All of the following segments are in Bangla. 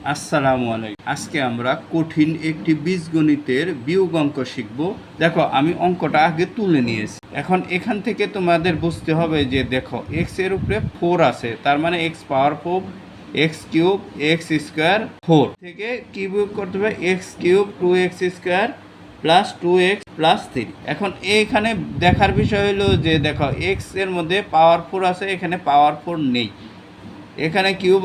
আসসালামু আলাইকুম। আজকে আমরা কঠিন একটি বীজগণিতের বিয়োগ অঙ্ক শিখব। দেখো, আমি অঙ্কটা আগে তুলে নিয়েছি। এখন এখান থেকে তোমাদের বুঝতে হবে যে দেখো, এক্স এর উপরে 4 আছে, তার মানে এক্স পাওয়ার 4, এক্স কিউব, এক্স স্কোয়ার 4 থেকে কি বিয়োগ করতে হবে? X cube 2x square plus 2x plus 3। এখন এইখানে দেখার বিষয় হলো যে দেখো, এক্স এর মধ্যে পাওয়ার 4 আছে, এখানে পাওয়ার 4 নেই। এখানে কিউব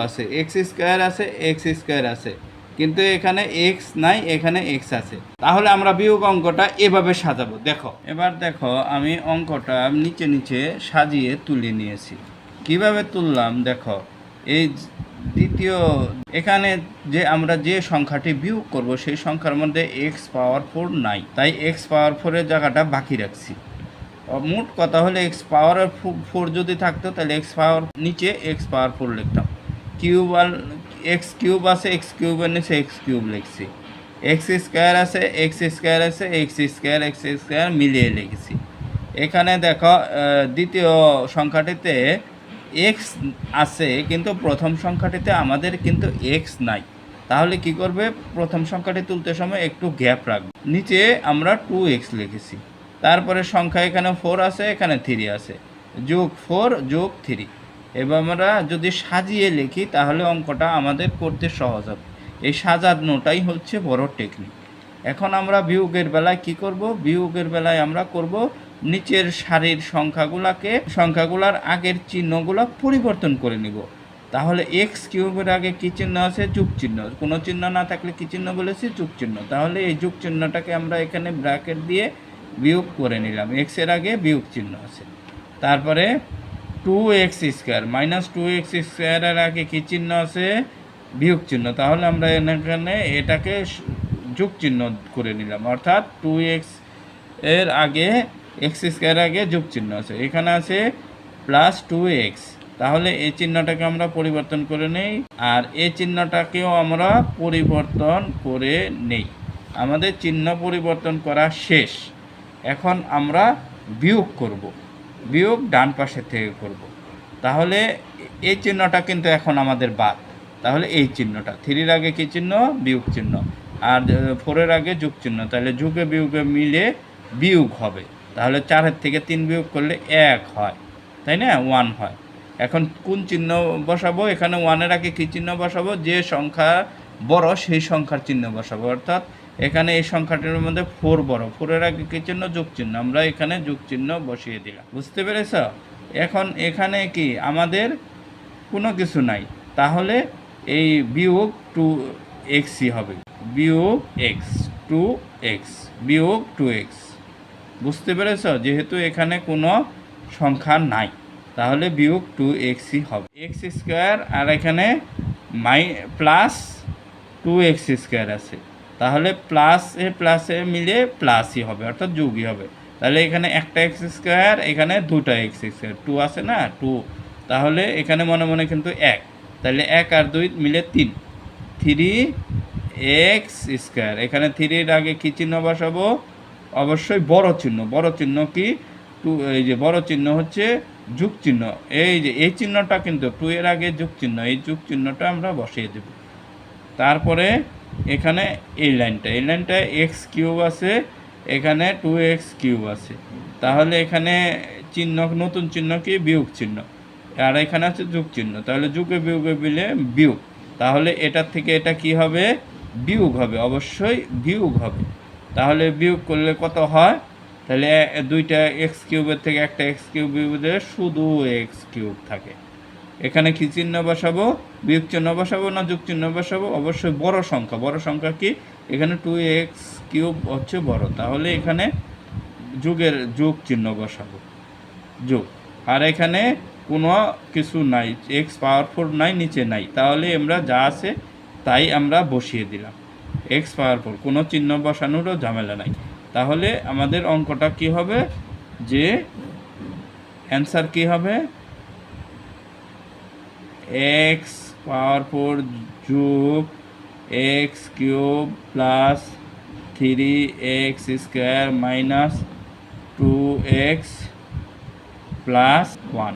আছে, এক্স স্কোয়ার আছে, কিন্তু এখানে এক্স নাই, এখানে এক্স আছে। তাহলে আমরা বিয়োগ অঙ্কটা এভাবে সাজাবো। দেখো, এবার দেখো, আমি অঙ্কটা নিচে নিচে সাজিয়ে তুলে নিয়েছি। কিভাবে তুললাম দেখো, এই দ্বিতীয় এখানে যে আমরা যে সংখ্যাটি বিয়োগ করব সেই সংখ্যার মধ্যে এক্স পাওয়ার 4 নাই, তাই এক্স পাওয়ার 4-এর জায়গাটা বাকি রাখছি। মোট কথা হলে এক্স পাওয়ার 4 যদি থাকতো তাহলে এক্স পাওয়ার নিচে এক্স পাওয়ার 4 লিখতাম। কিউব আর এক্স কিউব আছে, এক্স কিউবের নিচে এক্স কিউব লিখছি। এক্স স্কোয়ার আছে, এক্স স্কোয়ার মিলিয়ে লিখেছি। এখানে দেখো, দ্বিতীয় সংখ্যাটিতে এক্স আছে, কিন্তু প্রথম সংখ্যাটিতে আমাদের কিন্তু এক্স নাই। তাহলে কি করবে? প্রথম সংখ্যাটি তুলতে সময় একটু গ্যাপ রাখবে। নিচে আমরা 2x লিখেছি। তারপরে সংখ্যা এখানে 4 আছে, এখানে 3 আছে, যোগ 4 যোগ 3। এবার আমরা যদি সাজিয়ে লিখি তাহলে অঙ্কটা আমাদের করতে সহজ হবে। এই সাজানোটাই হচ্ছে বড় টেকনিক। এখন আমরা বিয়োগের বেলায় কি করব? বিয়োগের বেলায় আমরা করব নিচের সারির সংখ্যাগুলার আগের চিহ্নগুলো পরিবর্তন করে নিব। তাহলে এক্স কিউবের আগে কী চিহ্ন আছে? যোগ চিহ্ন। কোনো চিহ্ন না থাকলে কী চিহ্ন বলেছি? যোগ চিহ্ন। তাহলে এই যোগ চিহ্নটাকে আমরা এখানে ব্র্যাকেট দিয়ে বিয়োগ করে নিলাম। এক্সের আগে বিয়োগ চিহ্ন আছে। তারপরে 2x স্কোয়ার মাইনাস 2x স্কোয়ারের আগে কী চিহ্ন আছে? বিয়োগ চিহ্ন। তাহলে আমরা এখানে এটাকে যোগ চিহ্ন করে নিলাম, অর্থাৎ 2x এর আগে এক্স স্কোয়ারের আগে যোগ চিহ্ন আছে, এখানে আছে প্লাস 2x। তাহলে এই চিহ্নটাকে আমরা পরিবর্তন করে নেই, আর এই চিহ্নটাকেও আমরা পরিবর্তন করে নেই। আমাদের চিহ্ন পরিবর্তন করা শেষ। এখন আমরা বিয়োগ করব। বিয়োগ ডান পাশের থেকে করব। তাহলে এই চিহ্নটা কিন্তু এখন আমাদের বাদ। তাহলে এই চিহ্নটা 3-এর আগে কী চিহ্ন? বিয়োগ চিহ্ন। আর 4-এর আগে যোগ চিহ্ন। তাহলে যোগে বিয়োগে মিলে বিয়োগ হবে। তাহলে 4-এর থেকে 3 বিয়োগ করলে 1 হয়, তাই না? 1 হয়। এখন কোন চিহ্ন বসাবো? এখানে 1-এর আগে কী চিহ্ন বসাবো? যে সংখ্যা বড় সেই সংখ্যার চিহ্ন বসাবো। অর্থাৎ এখানে এই সংখ্যাটির মধ্যে 4 বড়, 4-এর আগে কী চিহ্ন? যোগ চিহ্ন। আমরা এখানে যোগ চিহ্ন বসিয়ে দিলাম। বুঝতে পেরেছ? এখন এখানে কি আমাদের কোনো কিছু নাই, তাহলে এই বিয়োগ 2xই হবে। বিয়োগ এক্স 2x বিয়োগ 2x। বুঝতে পেরেছ? যেহেতু এখানে কোনো সংখ্যা নাই, তাহলে বিয়োগ 2xই হবে। এক্স স্কোয়ার আর এখানে প্লাস 2x স্কোয়ার আছে, তাহলে প্লাসে মিলে প্লাসই হবে, অর্থাৎ যোগই হবে। তাহলে এখানে একটা এক্স স্কোয়ার, এখানে দুটা এক্স স্কোয়ার, 2 আছে না, 2। তাহলে এখানে মনে মনে কিন্তু 1, তাহলে 1 আর 2 মিলে 3, 3x স্কোয়ার। এখানে 3-এর আগে কী চিহ্ন বসাবো? অবশ্যই বড় চিহ্ন। বড় চিহ্ন কি? 2। এই যে বড় চিহ্ন হচ্ছে যোগ চিহ্ন। এই যে এই চিহ্নটা কিন্তু 2-এর আগে যোগ চিহ্ন, এই যোগ চিহ্নটা আমরা বসিয়ে দেব। তারপরে এখানে এই লাইনটা এক্স কিউব আছে, এখানে 2x কিউব আছে। তাহলে এখানে চিহ্ন, নতুন চিহ্ন কি? বিয়োগ চিহ্ন। আর এখানে আছে যোগ চিহ্ন। তাহলে যোগে বিয়োগে মিলে বিয়োগ। তাহলে এটার থেকে এটা কি হবে? বিয়োগ হবে, অবশ্যই বিয়োগ হবে। তাহলে বিয়োগ করলে কত হয়? তাহলে দুইটা এক্স কিউবের থেকে একটা এক্স কিউব বিয়োগ দিলে শুধু এক্স কিউব থাকে। এখানে কি চিহ্ন বসাবো? বিয়োগ চিহ্ন বসাবো না যোগ চিহ্ন বসাবো? অবশ্যই বড় সংখ্যা। বড় সংখ্যা কি? এখানে 2x কিউব হচ্ছে বড়, তাহলে এখানে যোগ চিহ্ন বসাবো, যোগ। আর এখানে কোনো কিছু নাই, এক্স পাওয়ার 4 নাই, নিচে নাই, তাহলে আমরা যা আছে তাই আমরা বসিয়ে দিলাম। এক্স পাওয়ার 4, কোনো চিহ্ন বসানোরও ঝামেলা নাই। তাহলে আমাদের অঙ্কটা কি হবে? যে অ্যান্সার কি হবে? এক্স পাওয়ার 4 যোগ x cube plus 3x square minus 2x plus 1।